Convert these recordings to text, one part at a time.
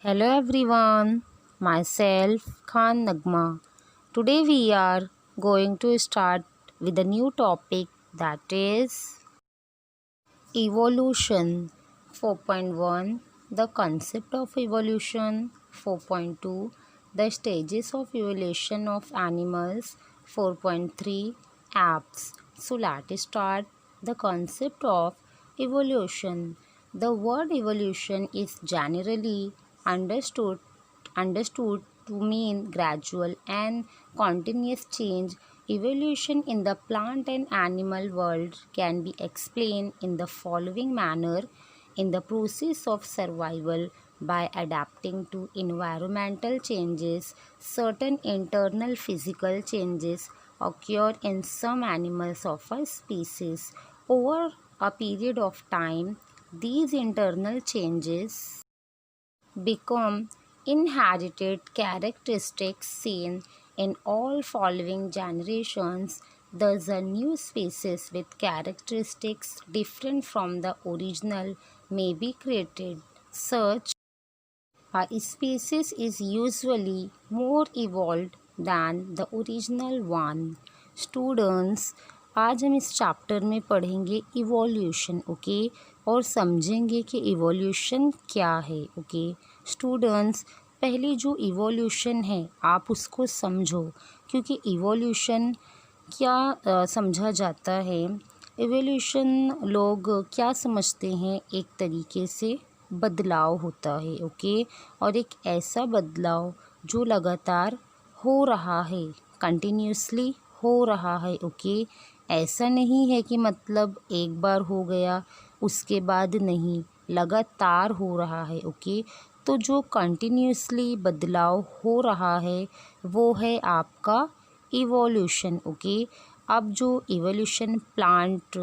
Hello everyone, myself Khan Nagma. Today we are going to start with a new topic, that is evolution. 4.1, the concept of evolution. 4.2, the stages of evolution of animals. 4.3, apps. So let's start the concept of evolution. The word evolution is generally understood to mean gradual and continuous change. Evolution in the plant and animal world can be explained in the following manner. In the process of survival, by adapting to environmental changes, certain internal physical changes occur in some animals of a species. Over a period of time, these internal changes become inherited characteristics seen in all following generations. Thus, a new species with characteristics different from the original may be created. Such a species is usually more evolved than the original one. Students, आज हम इस chapter में पढ़ेंगे evolution, okay, और समझेंगे कि evolution क्या है, ओके। स्टूडेंट्स, पहले जो इवोल्यूशन है आप उसको समझो, क्योंकि इवोल्यूशन क्या समझा जाता है। इवोल्यूशन लोग क्या समझते हैं, एक तरीके से बदलाव होता है, ओके, और एक ऐसा बदलाव जो लगातार हो रहा है, कंटिन्यूसली हो रहा है, ओके। ऐसा नहीं है कि मतलब एक बार हो गया उसके बाद नहीं, लगातार हो रहा है, ओके। तो जो कंटिन्यूसली बदलाव हो रहा है वो है आपका इवोल्यूशन, ओके। अब जो इवोल्यूशन प्लांट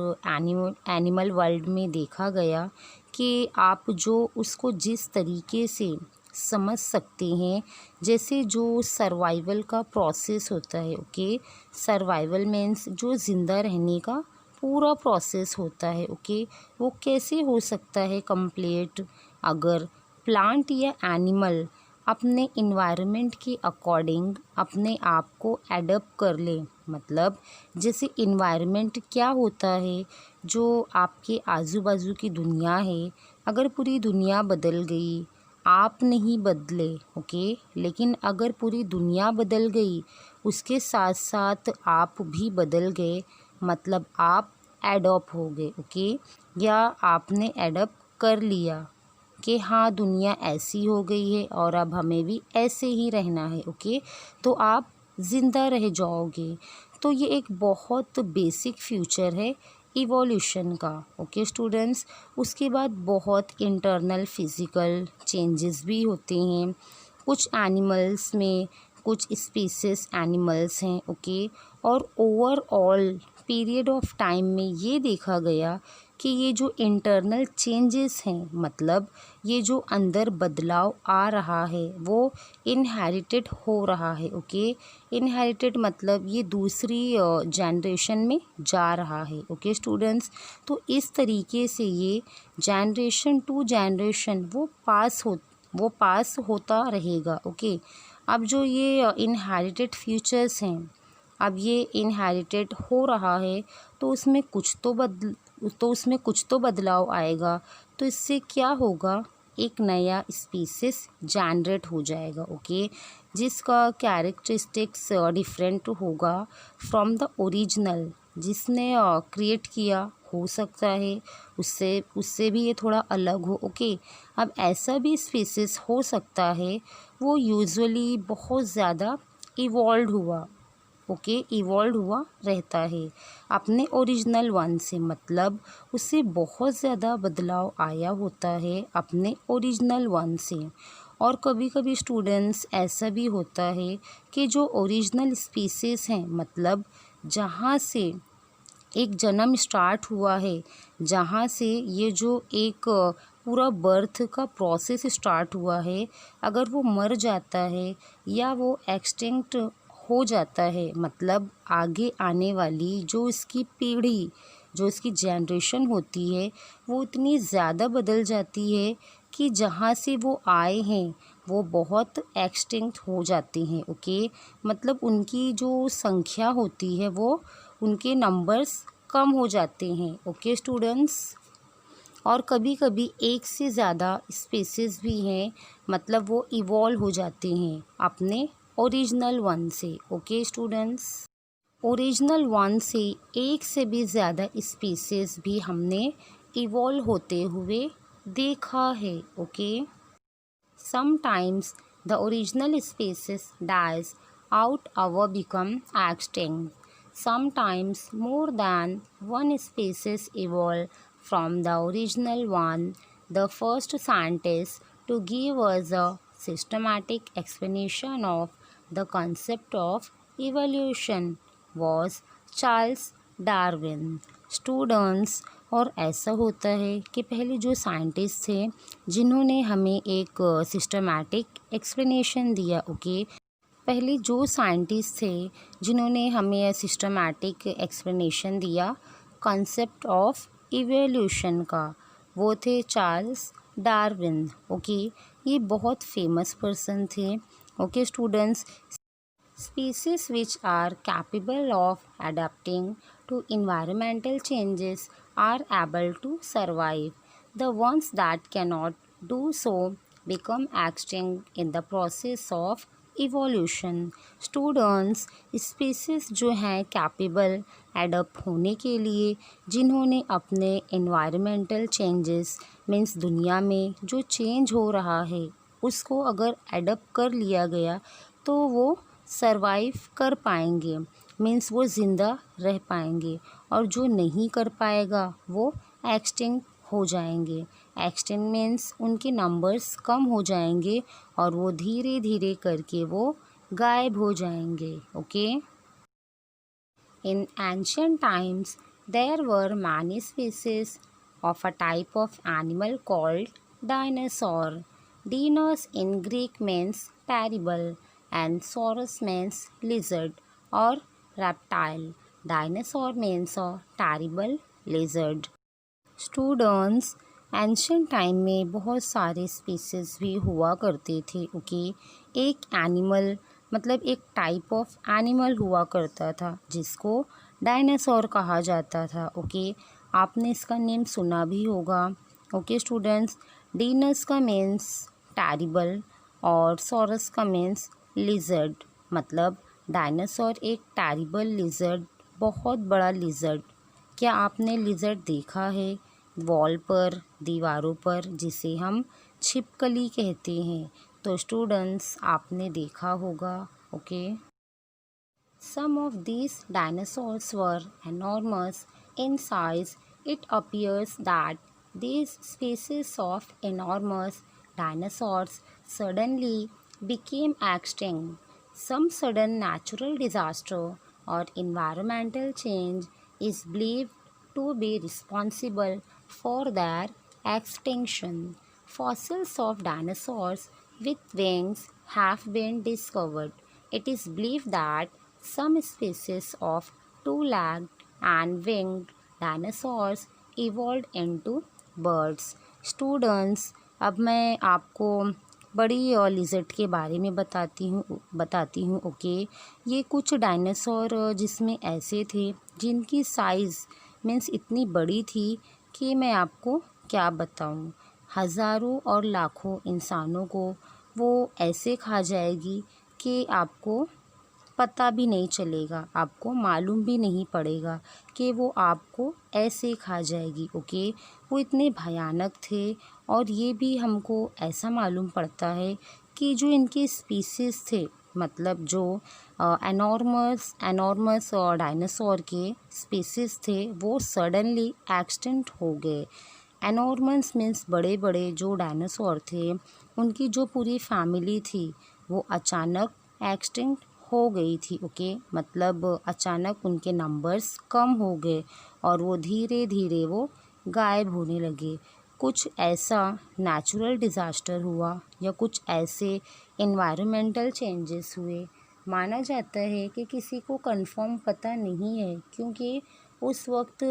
एनिमल वर्ल्ड में देखा गया कि आप जो उसको जिस तरीके से समझ सकते हैं, जैसे जो सर्वाइवल का प्रोसेस होता है, ओके। सर्वाइवल मीन्स जो ज़िंदा रहने का पूरा प्रोसेस होता है, ओके। वो कैसे हो सकता है कंप्लीट, अगर प्लांट या एनिमल अपने इन्वायरमेंट के अकॉर्डिंग अपने आप को एडप्ट कर ले। मतलब जैसे इन्वायरमेंट क्या होता है, जो आपके आजू बाजू की दुनिया है, अगर पूरी दुनिया बदल गई, आप नहीं बदले, ओके, लेकिन अगर पूरी दुनिया बदल गई उसके साथ साथ आप भी बदल गए, मतलब आप एडॉप्ट हो गए, ओके, या आपने एडप्ट कर लिया कि हाँ दुनिया ऐसी हो गई है और अब हमें भी ऐसे ही रहना है, ओके, तो आप ज़िंदा रह जाओगे। तो ये एक बहुत बेसिक फ्यूचर है इवोल्यूशन का, ओके स्टूडेंट्स। उसके बाद बहुत इंटरनल फिज़िकल चेंजेस भी होते हैं कुछ एनिमल्स में, कुछ स्पीसीज एनिमल्स हैं, ओके। और ओवरऑल पीरियड ऑफ टाइम में ये देखा गया कि ये जो इंटरनल चेंजेस हैं, मतलब ये जो अंदर बदलाव आ रहा है वो इनहेरिटेड हो रहा है, ओके। इनहेरिटेड मतलब ये दूसरी जनरेशन में जा रहा है, ओके स्टूडेंट्स। तो इस तरीके से ये जनरेशन टू जनरेशन वो पास होता रहेगा, ओके। अब जो ये इनहेरिटेड फ्यूचर्स हैं, अब ये इनहेरिटेड हो रहा है तो उसमें कुछ तो बदलाव आएगा। तो इससे क्या होगा, एक नया स्पीसीज जनरेट हो जाएगा, ओके, जिसका कैरेक्टरिस्टिक्स डिफरेंट होगा फ्रॉम द ओरिजिनल, जिसने क्रिएट किया हो सकता है उससे भी ये थोड़ा अलग हो, ओके। अब ऐसा भी स्पीसीज हो सकता है वो यूजुअली बहुत ज़्यादा इवॉल्व हुआ, ओके, इवॉल्व हुआ रहता है अपने ओरिजिनल वन से, मतलब उससे बहुत ज़्यादा बदलाव आया होता है अपने ओरिजिनल वन से। और कभी कभी स्टूडेंट्स ऐसा भी होता है कि जो ओरिजिनल स्पीसीज हैं, मतलब जहाँ से एक जन्म स्टार्ट हुआ है, जहाँ से ये जो एक पूरा बर्थ का प्रोसेस स्टार्ट हुआ है, अगर वो मर जाता है या वो एक्सटिंक्ट हो जाता है, मतलब आगे आने वाली जो इसकी पीढ़ी, जो इसकी जनरेशन होती है वो इतनी ज़्यादा बदल जाती है कि जहाँ से वो आए हैं वो बहुत एक्सटिंक्ट हो जाते हैं। ओके, मतलब उनकी जो संख्या होती है वो उनके नंबर्स कम हो जाते हैं। ओके स्टूडेंट्स, और कभी कभी एक से ज़्यादा स्पीसीज़ भी हैं, मतलब वो इवॉल्व हो जाते हैं अपने ओरिजिनल वन से। ओके स्टूडेंट्स, ओरिजिनल वन से एक से भी ज़्यादा स्पीसीज़ भी हमने इवॉल्व होते हुए देखा है। Okay, sometimes the original species dies out or become extinct. Sometimes more than one species evolve from the original one. The first scientist to give us a systematic explanation of the concept of evolution was Charles Darwin. Students, और ऐसा होता है कि पहले जो scientist थे जिन्होंने हमें एक सिस्टमैटिक एक्सप्लेनेशन दिया। ओके, पहले जो साइंटिस्ट थे जिन्होंने हमें सिस्टमैटिक एक्सप्लेनेशन दिया कॉन्सेप्ट ऑफ इवोल्यूशन का, वो थे चार्ल्स डार्विन। ओके, ये बहुत फेमस पर्सन थे। Okay students, species which are capable of adapting to environmental changes are able to survive. The ones that cannot do so become extinct in the process of evolution. Students, species जो हैं capable adapt होने के लिए, जिन्होंने अपने environmental changes means दुनिया में जो चेंज हो रहा है उसको अगर एडप्ट कर लिया गया तो वो सरवाइव कर पाएंगे, मीन्स वो ज़िंदा रह पाएंगे, और जो नहीं कर पाएगा वो एक्सटिंक्ट हो जाएंगे। एक्सटिंक्ट मीन्स उनके नंबर्स कम हो जाएंगे और वो धीरे धीरे करके वो गायब हो जाएंगे। Okay, in ancient times there were many species of a type of animal called dinosaur. Dinos in Greek means terrible and saurus means lizard or reptile. Dinosaur means a terrible lizard. Students, ancient time में बहुत सारे species भी हुआ करते थे। Okay, एक animal मतलब एक टाइप ऑफ एनिमल हुआ करता था जिसको डायनासोर कहा जाता था। ओके, आपने इसका नेम सुना भी होगा। ओके स्टूडेंट्स, डीनस का मीन्स टेरिबल और सॉरस का मीन्स लिजर्ड, मतलब डायनासोर एक टेरिबल लिजर्ड, बहुत बड़ा लिजर्ड। क्या आपने लिजर्ड देखा है वॉल पर, दीवारों पर, जिसे हम छिपकली कहते हैं? तो स्टूडेंट्स, आपने देखा होगा। Okay, some of these dinosaurs were enormous in size. It appears that these species of enormous dinosaurs suddenly became extinct. Some sudden natural disaster or environmental change is believed to be responsible for their extinction. Fossils of dinosaurs with wings have been discovered. It is believed that some species of two-legged and winged dinosaurs evolved into birds. Students, अब मैं आपको बड़ी और lizard के बारे में बताती हूँ। ओके, ये कुछ डायनासोर जिसमें ऐसे थे जिनकी साइज़ मीन्स इतनी बड़ी थी कि मैं आपको क्या बताऊँ, हज़ारों और लाखों इंसानों को वो ऐसे खा जाएगी कि आपको पता भी नहीं चलेगा, आपको मालूम भी नहीं पड़ेगा कि वो आपको ऐसे खा जाएगी। ओके, वो इतने भयानक थे। और ये भी हमको ऐसा मालूम पड़ता है कि जो इनके स्पीसीज़ थे, मतलब जो एनॉर्मस और डायनासोर के स्पीसीज़ थे, वो सडनली एक्सटिंक्ट हो गए। एनॉर्मस मीन्स बड़े बड़े जो डायनासोर थे, उनकी जो पूरी फैमिली थी वो अचानक एक्सटिंक्ट हो गई थी। ओके, मतलब अचानक उनके नंबर्स कम हो गए और वो धीरे धीरे वो गायब होने लगे। कुछ ऐसा नेचुरल डिज़ास्टर हुआ या कुछ ऐसे एनवायरमेंटल चेंजेस हुए। माना जाता है कि किसी को कंफर्म पता नहीं है क्योंकि उस वक्त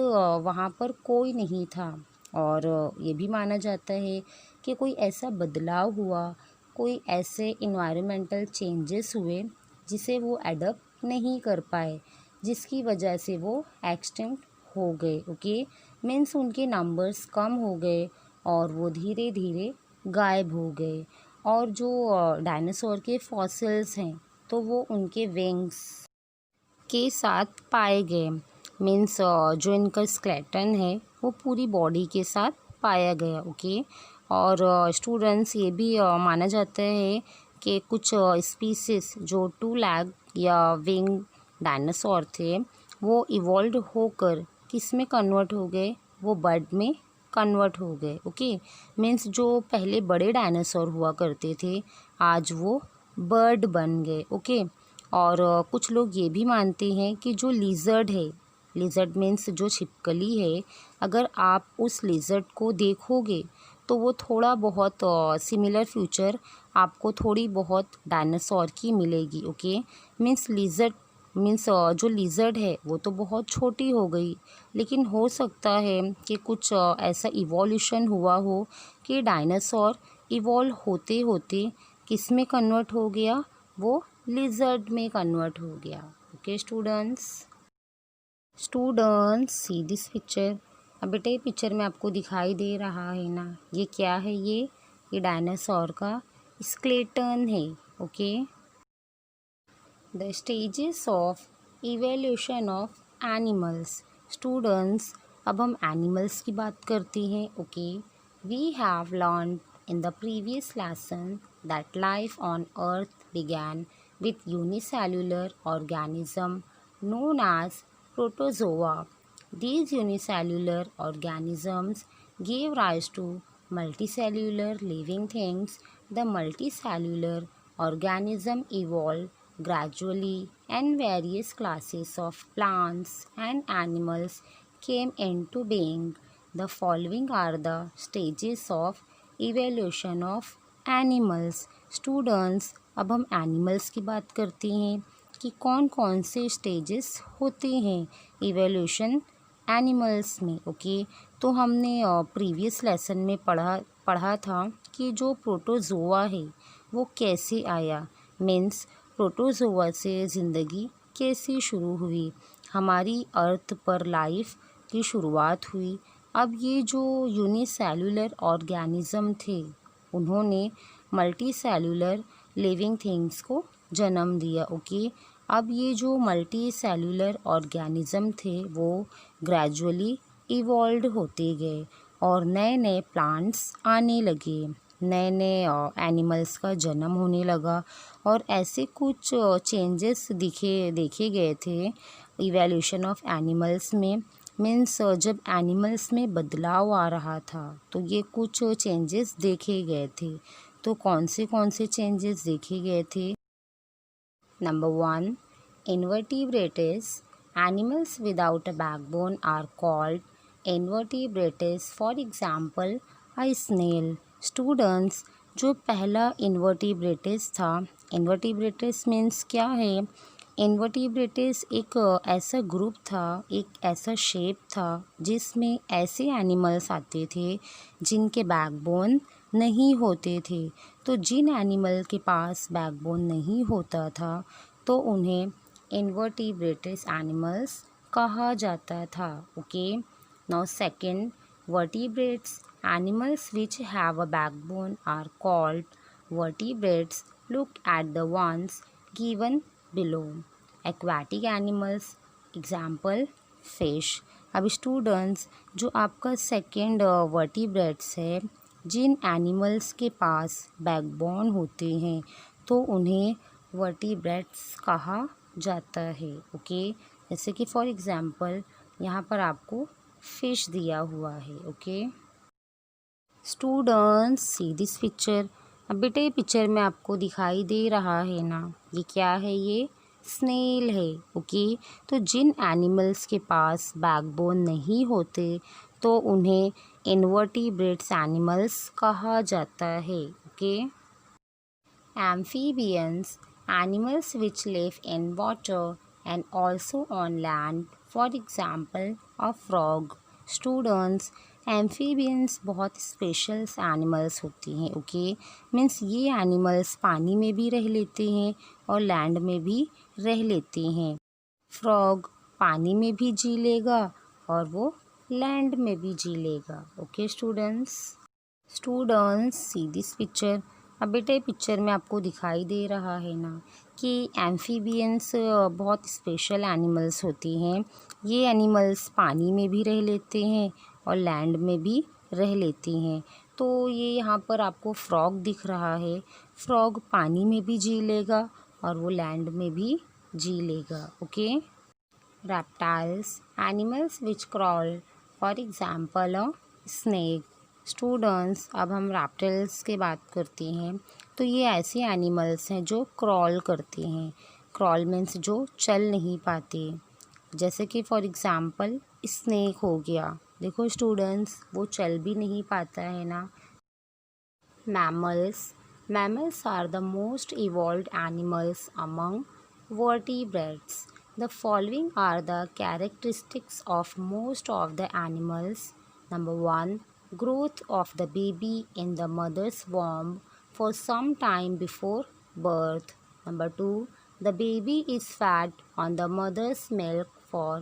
वहाँ पर कोई नहीं था। और ये भी माना जाता है कि कोई ऐसा बदलाव हुआ, कोई ऐसे इन्वायरमेंटल चेंजेस हुए जिसे वो एडप्ट नहीं कर पाए, जिसकी वजह से वो एक्सटिंक्ट हो गए। ओके, मीन्स उनके नंबर्स कम हो गए और वो धीरे धीरे गायब हो गए। और जो डायनासोर के फॉसिल्स हैं तो वो उनके विंग्स के साथ पाए गए। मीन्स जो इनका स्केलेटन है वो पूरी बॉडी के साथ पाया गया। ओके, और स्टूडेंट्स ये भी माना जाता है कि कुछ स्पीसीज जो 2 लेग या विंग डायनासोर थे वो इवॉल्व होकर किस में कन्वर्ट हो गए, वो बर्ड में कन्वर्ट हो गए। ओके, मीन्स जो पहले बड़े डायनासोर हुआ करते थे आज वो बर्ड बन गए। ओके, और कुछ लोग ये भी मानते हैं कि जो लिजर्ड है, लिजर्ड मीन्स जो छिपकली है, अगर आप उस लिजर्ड को देखोगे तो वो थोड़ा बहुत सिमिलर फ्यूचर आपको थोड़ी बहुत डायनासोर की मिलेगी। ओके, मीन्स लिजर्ड मीन्स जो लिजर्ड है वो तो बहुत छोटी हो गई, लेकिन हो सकता है कि कुछ ऐसा इवोल्यूशन हुआ हो कि डायनासोर इवॉल्व होते होते किस में कन्वर्ट हो गया, वो लिजर्ड में कन्वर्ट हो गया। Okay students see this picture. अब बेटा ये पिक्चर में आपको दिखाई दे रहा है ना, ये क्या है, ये डायनासोर का स्केलेटन है। Okay, the stages of evolution of animals. Students अब हम एनिमल्स की बात करते हैं। Okay, we have learn in the previous lesson that life on earth began with unicellular organism known as protozoa. These unicellular organisms gave rise to multicellular living things. The multicellular organism evolved gradually and various classes of plants and animals came into being. The following are the stages of evolution of animals. Students अब हम animals की बात करते हैं कि कौन कौन से स्टेजेस होते हैं इवोल्यूशन एनिमल्स में। ओके, तो हमने प्रीवियस लेसन में पढ़ा था कि जो प्रोटोजोआ है वो कैसे आया, मीन्स प्रोटोजोआ से ज़िंदगी कैसे शुरू हुई, हमारी अर्थ पर लाइफ की शुरुआत हुई। अब ये जो यूनिसेल्युलर ऑर्गेनिज़म थे उन्होंने मल्टी सेल्युलर लिविंग थिंग्स को जन्म दिया। ओके, अब ये जो मल्टी सेल्युलर ऑर्गेनिज़म थे वो ग्रेजुअली इवॉल्व होते गए और नए नए प्लांट्स आने लगे, नए नए एनिमल्स का जन्म होने लगा और ऐसे कुछ चेंजेस देखे गए थे इवोल्यूशन ऑफ एनिमल्स में। मीन्स जब एनिमल्स में बदलाव आ रहा था तो ये कुछ चेंजेस देखे गए थे। तो कौन से चेंजेस देखे गए थे? Number 1, invertebrates. Animals without a backbone are called invertebrates. For example a snail. Students जो पहला इन्वर्टिब्रेट्स था, इन्वर्टिब्रेट्स मीन्स क्या है? इन्वर्टिब्रेट्स एक ऐसा ग्रुप था, एक ऐसा शेप था जिसमें ऐसे एनिमल्स आते थे जिनके बैकबोन नहीं होते थे। तो जिन एनिमल के पास बैकबोन नहीं होता था तो उन्हें इन्वर्टिब्रेट्स एनिमल्स कहा जाता था। Okay, now second, vertebrates. Animals which have a backbone are called vertebrates. Look at the ones given below. Aquatic animals, example fish. अब स्टूडेंट्स जो आपका सेकेंड वर्टिब्रेट्स है, जिन एनिमल्स के पास बैकबोन होते हैं तो उन्हें वर्टिब्रेट्स कहा जाता है। ओके, जैसे कि फॉर एग्जाम्पल यहाँ पर आपको फिश दिया हुआ है। Okay students see this picture. अब बेटे ये पिक्चर में आपको दिखाई दे रहा है ना, ये क्या है? ये स्नेल है। ओके, तो जिन एनिमल्स के पास बैकबोन नहीं होते तो उन्हें इन्वर्टिब्रेट्स एनिमल्स कहा जाता है। Okay, amphibians. Animals which live in water and also on land. For example a frog. Students amphibians बहुत स्पेशल एनिमल्स होती हैं, ओके। मीन्स ये एनिमल्स पानी में भी रह लेते हैं और लैंड में भी रह लेते हैं। फ्रॉग पानी में भी जी लेगा और वो लैंड में भी जी लेगा, okay students. See this picture. अब बेटा ये पिक्चर में आपको दिखाई दे रहा है ना कि एम्फीबियंस बहुत स्पेशल एनिमल्स होती हैं। ये एनिमल्स पानी में भी रह लेते हैं और लैंड में भी रह लेती हैं। तो ये यहाँ पर आपको फ्रॉग दिख रहा है। फ्रॉग पानी में भी जी लेगा और वो लैंड में भी जी लेगा, okay. Reptiles animals which crawl, for example snake. Students अब हम रैप्टाइल्स की बात करते हैं। तो ये ऐसे एनिमल्स हैं जो क्रॉल करते हैं। क्रॉल मीन्स जो चल नहीं पाते, जैसे कि फॉर एग्जांपल स्नेक हो गया। देखो स्टूडेंट्स वो चल भी नहीं पाता है ना। Mammals are the most evolved animals among vertebrates. The following are the characteristics of most of the animals. Number 1. Growth of the baby in the mother's womb for some time before birth. Number 2. The baby is fed on the mother's milk for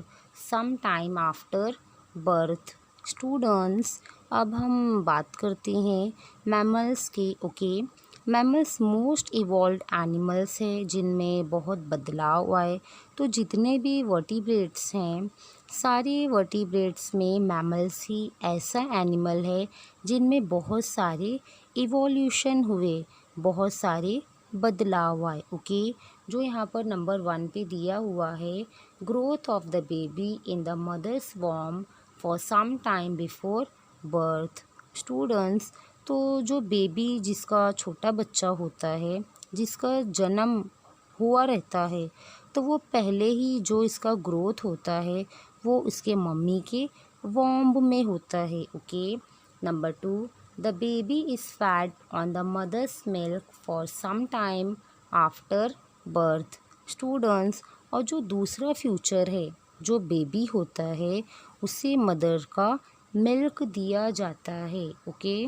some time after birth. Students, अब हम बात करते हैं mammals की, okay. Mammals most evolved animals हैं जिनमें बहुत बदलाव आए। तो जितने भी वर्टिब्रेट्स हैं, सारे वर्टिब्रेट्स में मैमल्स ही ऐसा एनिमल है जिनमें बहुत सारे इवोल्यूशन हुए, बहुत सारे बदलाव आए, ओके। जो यहाँ पर नंबर 1 पे दिया हुआ है, growth of the baby in the mother's वॉर्म for some time before birth. Students, तो जो बेबी जिसका छोटा बच्चा होता है, जिसका जन्म हुआ रहता है, तो वो पहले ही जो इसका ग्रोथ होता है वो उसके मम्मी के वॉम्ब में होता है, okay. Number 2, the baby is fed on the mother's milk for some time after birth. Students, और जो दूसरा फ्यूचर है, जो बेबी होता है उसे मदर का मिल्क दिया जाता है, okay.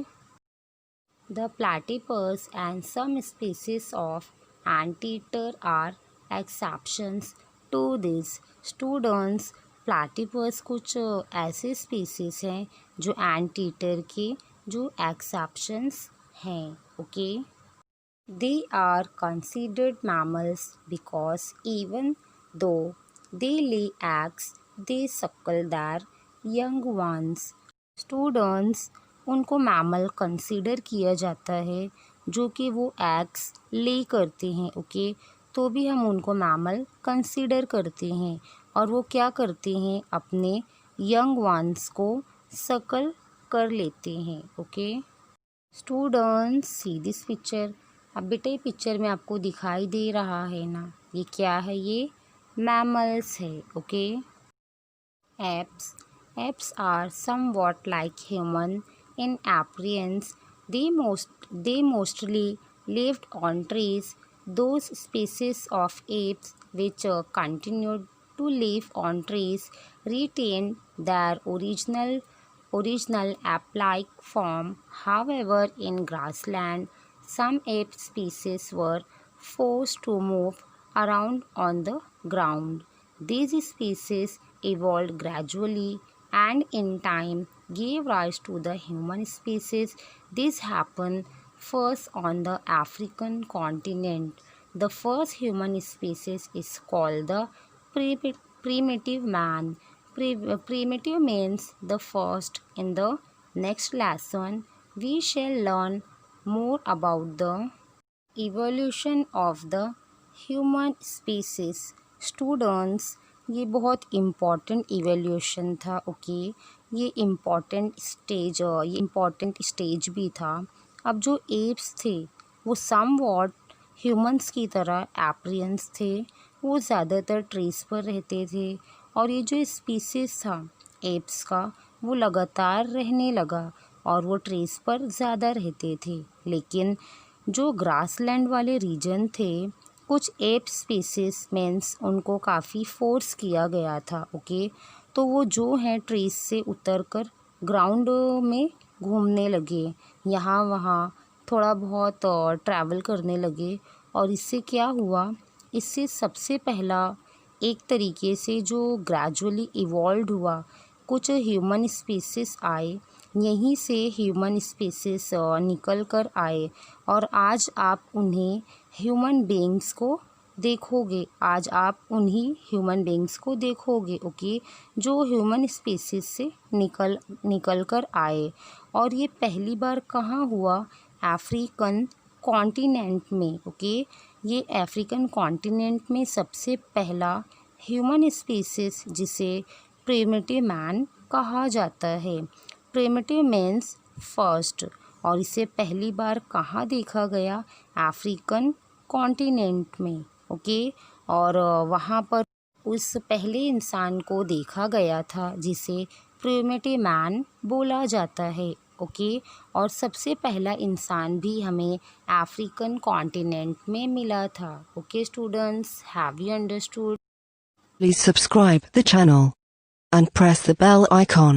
The platypus and some species of anteater are exceptions to this. Students, platypus कुछ ऐसे species हैं जो anteater के जो exceptions हैं, okay? They are considered mammals because even though they lay eggs, they suckle their young ones. Students, उनको mammal consider किया जाता है जो कि वो एग्स ले करते हैं, ओके। तो भी हम उनको मैमल कंसीडर करते हैं और वो क्या करते हैं, अपने यंग वंस को सकल कर लेते हैं, okay. Students, see this picture. अब बेटे पिक्चर में आपको दिखाई दे रहा है ना, ये क्या है, ये मैमल्स है, okay. Apes are somewhat like human in appearance. They mostly lived on trees. Those species of apes which continued to live on trees retained their original ape-like form. However, in grassland, some ape species were forced to move around on the ground. These species evolved gradually and in time gave rise to the human species. This happened first on the African continent. The first human species is called the primitive man. Primitive means the first. In the next lesson, we shall learn more about the evolution of the human species. Students, ये बहुत important evolution था, okay. ये important stage भी था। अब जो apps थे वो समवॉट ह्यूमंस की तरह एप्रियंस थे, वो ज़्यादातर ट्रीज पर रहते थे। और ये जो स्पीसीज था एप्स का, वो लगातार रहने लगा और वो ट्रीज पर ज़्यादा रहते थे। लेकिन जो ग्रासलैंड वाले रीजन थे, कुछ एप स्पीसीज मीन्स उनको काफ़ी फोर्स किया गया था, ओके। तो वो जो हैं ट्रीज से उतर कर ग्राउंड में घूमने लगे, यहाँ वहाँ थोड़ा बहुत ट्रैवल करने लगे। और इससे क्या हुआ, इससे सबसे पहला एक तरीके से जो ग्रेजुअली इवॉल्व हुआ, कुछ ह्यूमन स्पीसीज आए, यहीं से ह्यूमन स्पीसीज निकल कर आए। और आज आप उन्हें ह्यूमन बीइंग्स को देखोगे, आज आप उन्हीं ह्यूमन बीइंग्स को देखोगे, ओके, जो ह्यूमन स्पीसीज से निकल कर आए। और ये पहली बार कहाँ हुआ, अफ्रीकन कॉन्टिनेंट में, ओके। ये अफ्रीकन कॉन्टिनेंट में सबसे पहला ह्यूमन स्पीसीज जिसे प्रिमिटिव मैन कहा जाता है। प्रिमिटिव मीन्स फर्स्ट, और इसे पहली बार कहाँ देखा गया, अफ्रीकन कॉन्टिनेंट में, ओके। और वहाँ पर उस पहले इंसान को देखा गया था जिसे प्रिमिटिव मैन बोला जाता है, ओके। और सबसे पहला इंसान भी हमें अफ्रीकन कॉन्टिनेंट में मिला था, okay students, have you understood? Please subscribe the channel and press the bell icon.